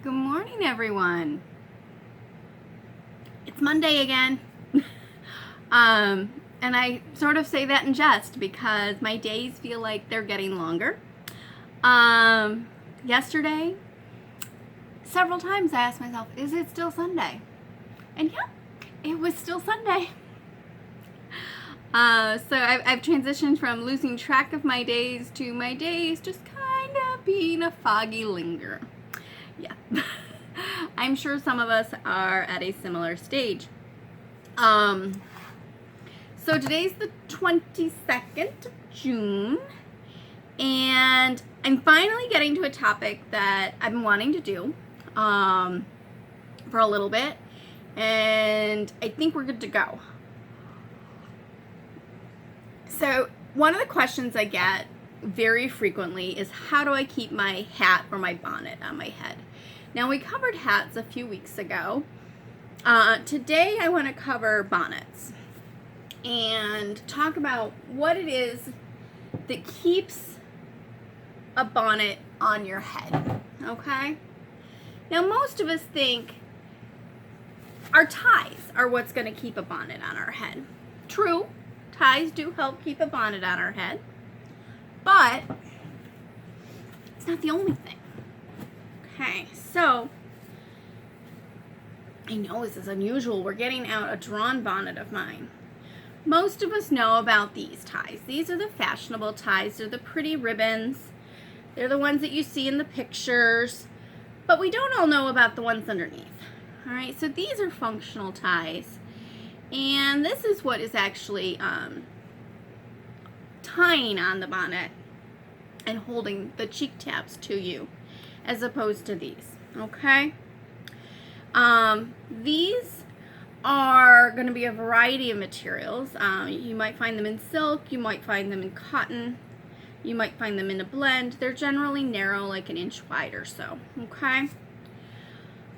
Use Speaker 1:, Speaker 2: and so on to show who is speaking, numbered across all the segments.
Speaker 1: Good morning, everyone. It's Monday again. And I sort of say that in jest because my days feel like they're getting longer. Yesterday, several times I asked myself, is it still Sunday? And yeah, it was still Sunday. So I've transitioned from losing track of my days to my days just kind of being a foggy linger. Yeah. I'm sure some of us are at a similar stage. So today's the 22nd of June, and I'm finally getting to a topic that I've been wanting to do for a little bit, and I think we're good to go. So one of the questions I get very frequently is, how do I keep my hat or my bonnet on my head? Now, we covered hats a few weeks ago. Today I want to cover bonnets and talk about what it is that keeps a bonnet on your head, okay? Now, most of us think our ties are what's going to keep a bonnet on our head. True, ties do help keep a bonnet on our head, but it's not the only thing. Okay, so I know this is unusual. We're getting out a drawn bonnet of mine. Most of us know about these ties. These are the fashionable ties. They're the pretty ribbons. They're the ones that you see in the pictures, but we don't all know about the ones underneath. All right, so these are functional ties, and this is what is actually tying on the bonnet and holding the cheek tabs to you, as opposed to these, okay? These are going to be a variety of materials. You might find them in silk, you might find them in cotton, you might find them in a blend. They're generally narrow, like an inch wide or so, okay?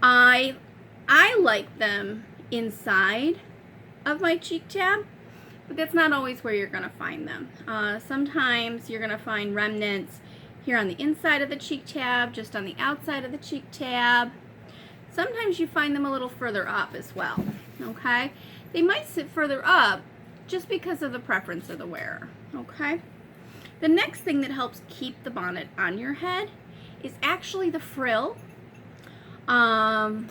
Speaker 1: I like them inside of my cheek tab, but that's not always where you're going to find them. Sometimes you're going to find remnants here on the inside of the cheek tab, just on the outside of the cheek tab. Sometimes you find them a little further up as well, okay? They might sit further up just because of the preference of the wearer, okay? The next thing that helps keep the bonnet on your head is actually the frill, or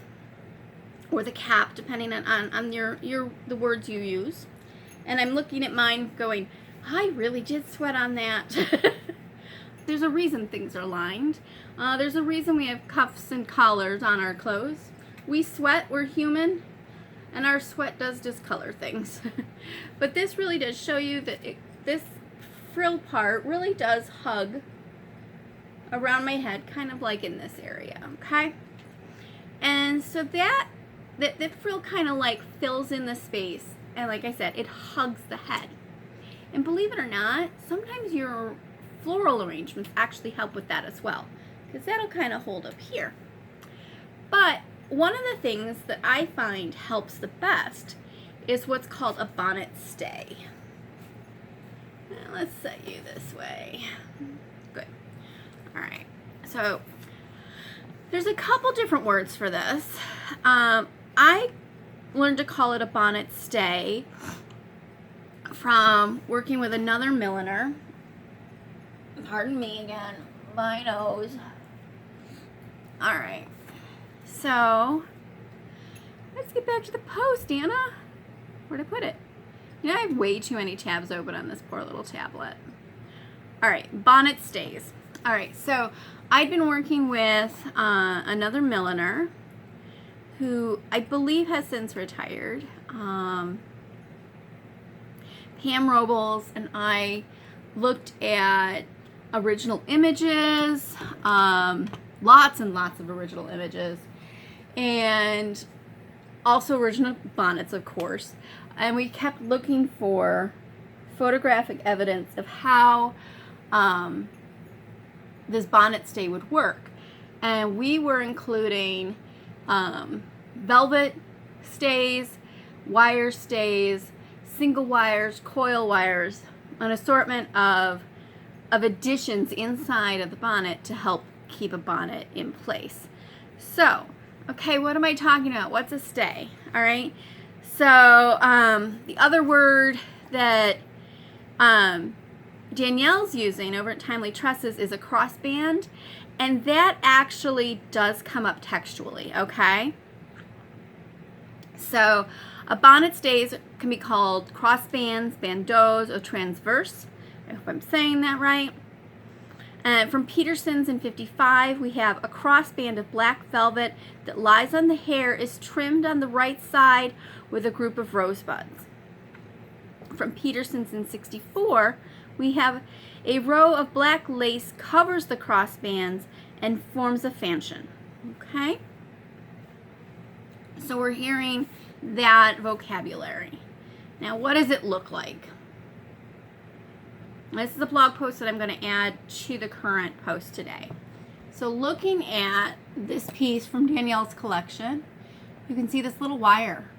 Speaker 1: the cap, depending on the words you use. And I'm looking at mine going, I really did sweat on that. There's a reason things are lined. There's a reason we have cuffs and collars on our clothes. We sweat, we're human, and our sweat does discolor things. But this really does show you that this frill part really does hug around my head, kind of like in this area, okay? And so that frill kind of like fills in the space, and like I said, it hugs the head. And believe it or not, sometimes your floral arrangements actually help with that as well, because that'll kind of hold up here. But one of the things that I find helps the best is what's called a bonnet stay. Now, let's set you this way. Good. All right. So there's a couple different words for this. I learned to call it a bonnet stay from working with another milliner. Pardon me again, my nose. All right, so let's get back to the post, Anna. Where'd I put it? You know, I have way too many tabs open on this poor little tablet. All right, bonnet stays. All right, so I'd been working with another milliner who I believe has since retired. Pam Robles and I looked at original images, lots and lots of original images, and also original bonnets, of course, and we kept looking for photographic evidence of how this bonnet stay would work. And we were including velvet stays, wire stays, single wires, coil wires, an assortment of additions inside of the bonnet to help keep a bonnet in place. So, okay, what am I talking about? What's a stay? All right. So, the other word that Danielle's using over at Timely Tresses is a crossband, and that actually does come up textually, okay? So, a bonnet stays can be called crossbands, bandeaux, or transverse. I hope I'm saying that right. And from Peterson's in 55, we have a crossband of black velvet that lies on the hair, is trimmed on the right side with a group of rosebuds. From Peterson's in 64, we have a row of black lace covers the crossbands and forms a fanchon. Okay? So we're hearing that vocabulary. Now, what does it look like? This is a blog post that I'm going to add to the current post today. So looking at this piece from Danielle's collection, you can see this little wire.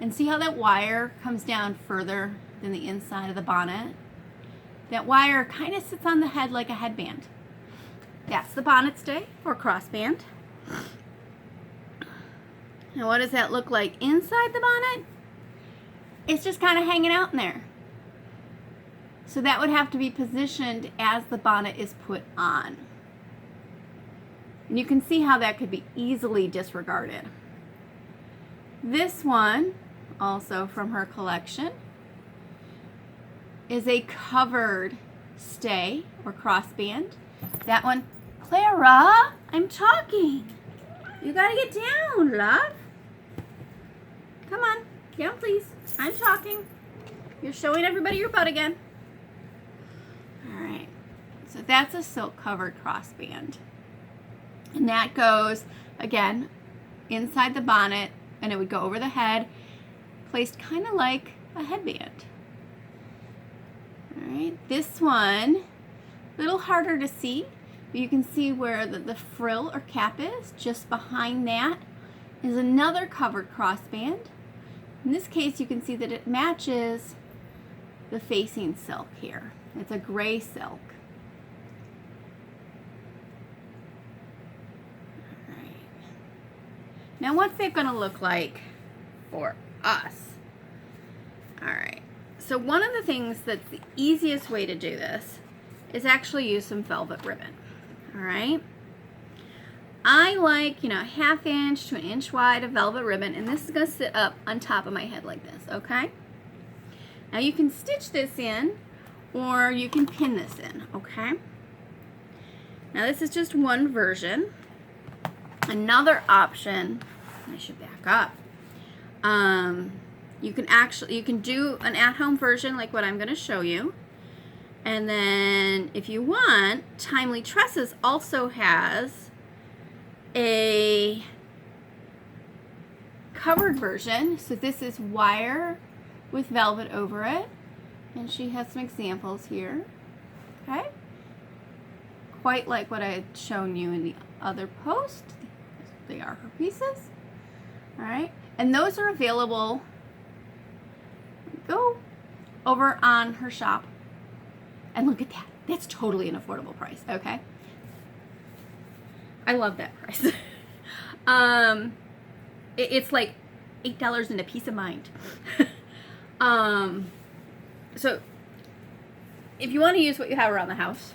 Speaker 1: And see how that wire comes down further than the inside of the bonnet? That wire kind of sits on the head like a headband. That's the bonnet stay or crossband. Now what does that look like inside the bonnet? It's just kind of hanging out in there. So that would have to be positioned as the bonnet is put on. And you can see how that could be easily disregarded. This one, also from her collection, is a covered stay or crossband. That one, Clara, I'm talking. You gotta get down, love. Come on, down please. I'm talking. You're showing everybody your butt again. All right, so that's a silk covered crossband. And that goes, again, inside the bonnet, and it would go over the head, placed kind of like a headband. All right, this one, a little harder to see, but you can see where the frill or cap is. Just behind that is another covered crossband. In this case, you can see that it matches the facing silk here. It's a gray silk. All right. Now, what's that going to look like for us? All right. So one of the things that's the easiest way to do this is actually use some velvet ribbon. All right. I like, a ½ inch to an inch wide of velvet ribbon, and this is going to sit up on top of my head like this, okay? Now you can stitch this in, or you can pin this in, okay? Now this is just one version. Another option, I should back up. You can do an at-home version like what I'm going to show you. And then if you want, Timely Tresses also has a covered version. So this is wire with velvet over it. And she has some examples here. Okay? Quite like what I had shown you in the other post. They are her pieces. Alright? And those are available, go over on her shop. And look at that. That's totally an affordable price. Okay? I love that price. It's like $8 and a piece of mind. So if you want to use what you have around the house,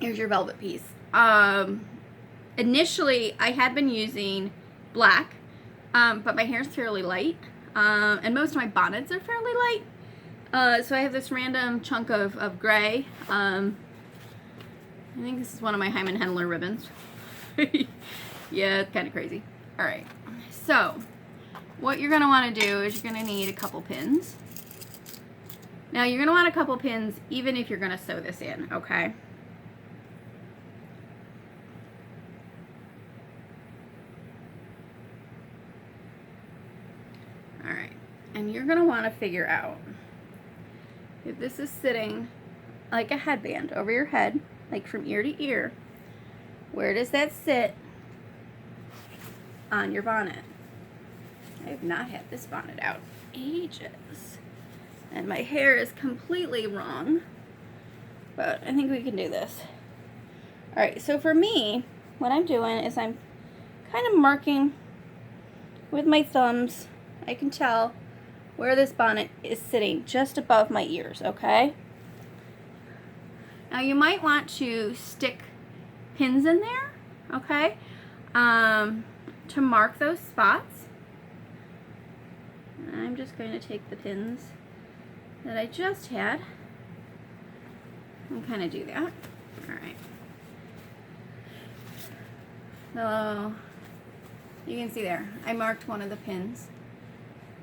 Speaker 1: here's your velvet piece. Initially, I had been using black, but my hair's fairly light, and most of my bonnets are fairly light. So I have this random chunk of gray. I think this is one of my Hyman Hendler ribbons. Yeah, it's kind of crazy. All right, so what you're going to want to do is you're going to need a couple pins. Now you're going to want a couple pins even if you're going to sew this in, okay? All right, and you're going to want to figure out if this is sitting like a headband over your head, like from ear to ear, where does that sit on your bonnet? I have not had this bonnet out in ages, and my hair is completely wrong, but I think we can do this. All right, so for me, what I'm doing is I'm kind of marking with my thumbs. I can tell where this bonnet is sitting just above my ears, okay? Now you might want to stick pins in there, okay, to mark those spots. I'm just going to take the pins that I just had and kind of do that. All right. So you can see there, I marked one of the pins.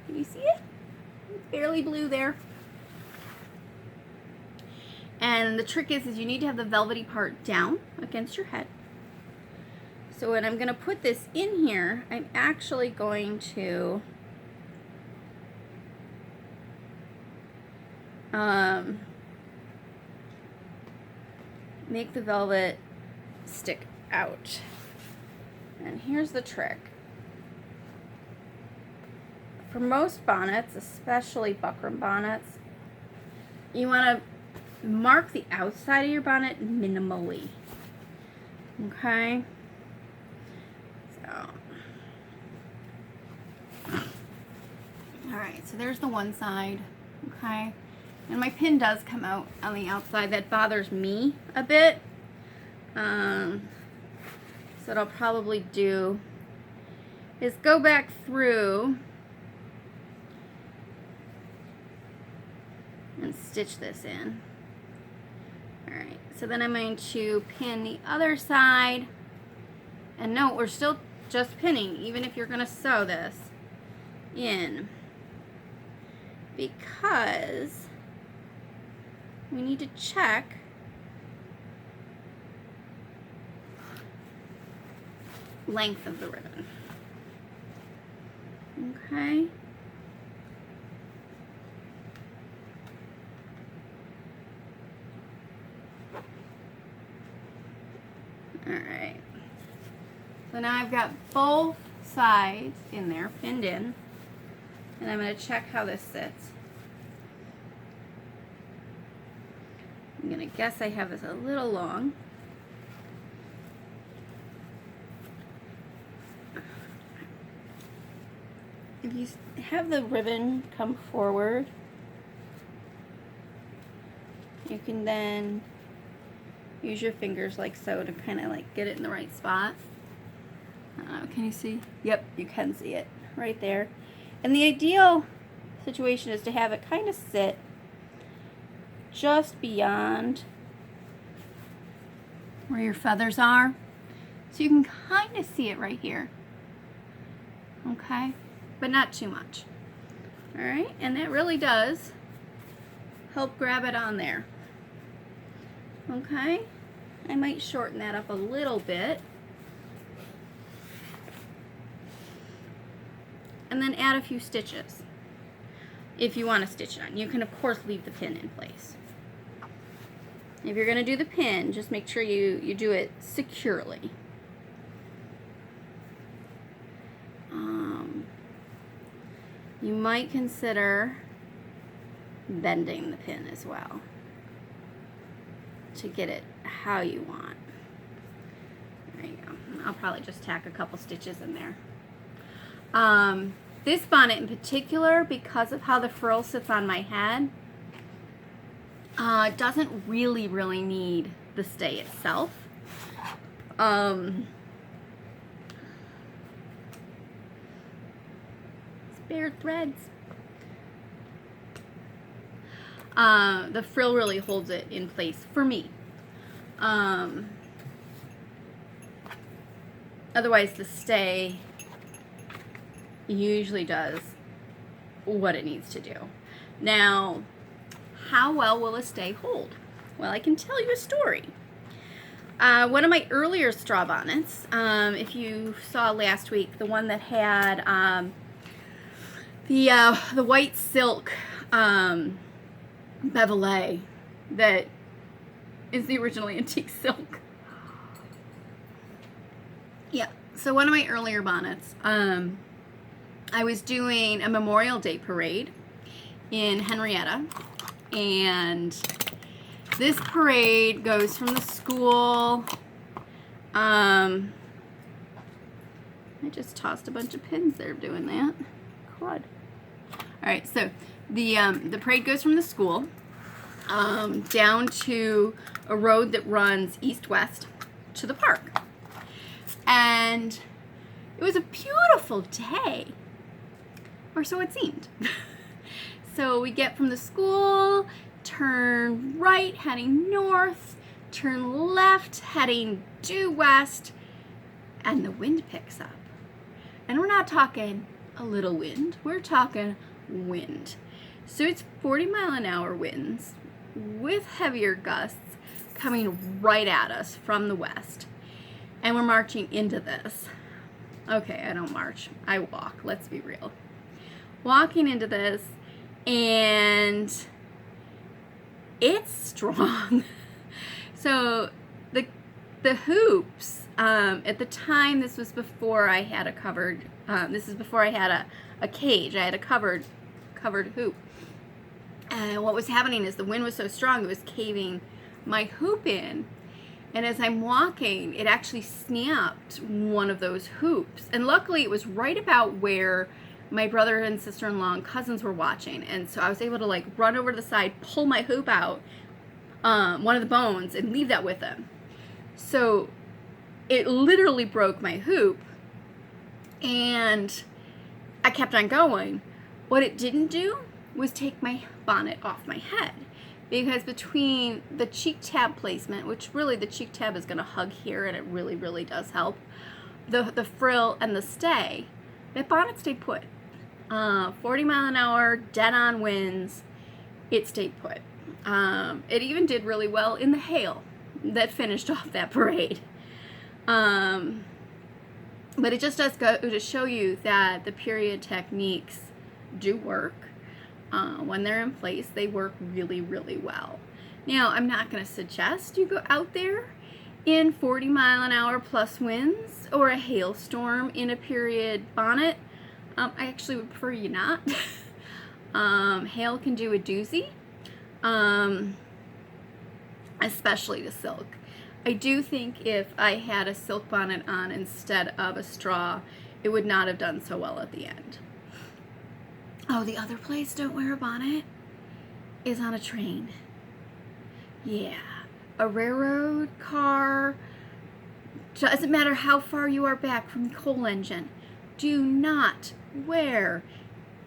Speaker 1: Can you see it? It's barely blue there. And the trick is you need to have the velvety part down against your head. So when I'm going to put this in here, I'm actually going to make the velvet stick out. And here's the trick. For most bonnets, especially buckram bonnets, you want to mark the outside of your bonnet minimally. Okay? So, alright, so there's the one side. Okay? And my pin does come out on the outside. That bothers me a bit. So what I'll probably do is go back through and stitch this in. Alright, so then I'm going to pin the other side. And note, we're still just pinning, even if you're going to sew this in. Because we need to check length of the ribbon. Okay. Alright. So now I've got both sides in there, pinned in. And I'm going to check how this sits. I'm going to guess I have this a little long. If you have the ribbon come forward, you can then use your fingers like so to kind of like get it in the right spot. Can you see? Yep, you can see it right there. And the ideal situation is to have it kind of sit just beyond where your feathers are. So you can kind of see it right here. Okay? But not too much. Alright, and that really does help grab it on there. Okay? I might shorten that up a little bit. And then add a few stitches if you want to stitch it on. You can of course leave the pin in place. If you're going to do the pin, just make sure you do it securely. You might consider bending the pin as well to get it how you want. There you go. I'll probably just tack a couple stitches in there. This bonnet in particular, because of how the frill sits on my head, doesn't really need the stay itself. Spare threads. The frill really holds it in place for me. Otherwise the stay usually does what it needs to do. Now, how well will a stay hold? Well, I can tell you a story. One of my earlier straw bonnets, if you saw last week, the one that had the white silk bevelet that is the original antique silk. Yeah, so one of my earlier bonnets, I was doing a Memorial Day parade in Henrietta, and this parade goes from the school I just tossed a bunch of pins there doing that. Crud. Alright, so the parade goes from the school down to a road that runs east-west to the park. And it was a beautiful day, or so it seemed. So we get from the school, turn right, heading north, turn left, heading due west, and the wind picks up. And we're not talking a little wind, we're talking wind. So it's 40-mile-an-hour winds with heavier gusts coming right at us from the west. And we're marching into this. Okay, I don't march, I walk, let's be real. Walking into this, and it's strong. So the hoops, at the time, this was before I had a covered, this is before I had a cage. I had a covered hoop. And what was happening is the wind was so strong, it was caving my hoop in. And as I'm walking, it actually snapped one of those hoops. And luckily, it was right about where my brother and sister-in-law and cousins were watching. And so I was able to like run over to the side, pull my hoop out, one of the bones, and leave that with them. So it literally broke my hoop. And I kept on going. What it didn't do was take my bonnet off my head. Because between the cheek tab placement, which really the cheek tab is going to hug here, and it really, really does help, the frill and the stay, that bonnet stayed put. 40-mile-an-hour, dead-on winds, it stayed put. It even did really well in the hail that finished off that parade. But it just does go to show you that the period techniques do work. When they're in place, they work really, really well. Now, I'm not going to suggest you go out there in 40-mile-an-hour plus winds or a hailstorm in a period bonnet. I actually would prefer you not. Hail can do a doozy, especially the silk. I do think if I had a silk bonnet on instead of a straw, it would not have done so well at the end. Oh, the other place don't wear a bonnet is on a train. Yeah, a railroad car, doesn't matter how far you are back from the coal engine, do not wear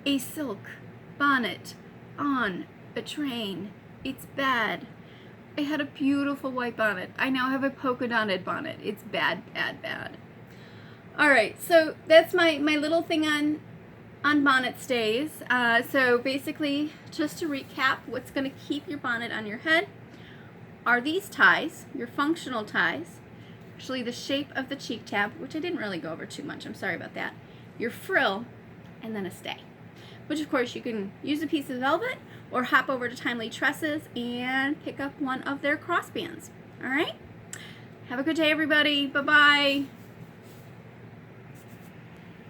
Speaker 1: a silk bonnet on a train. It's bad. I had a beautiful white bonnet. I now have a polka dotted bonnet. It's bad, bad, bad. Alright, so that's my little thing on bonnet stays. So basically, just to recap, what's going to keep your bonnet on your head are these ties, your functional ties, actually the shape of the cheek tab, which I didn't really go over too much, I'm sorry about that, your frill, and then a stay. Which of course you can use a piece of velvet or hop over to Timely Tresses and pick up one of their crossbands. Alright? Have a good day, everybody. Bye-bye.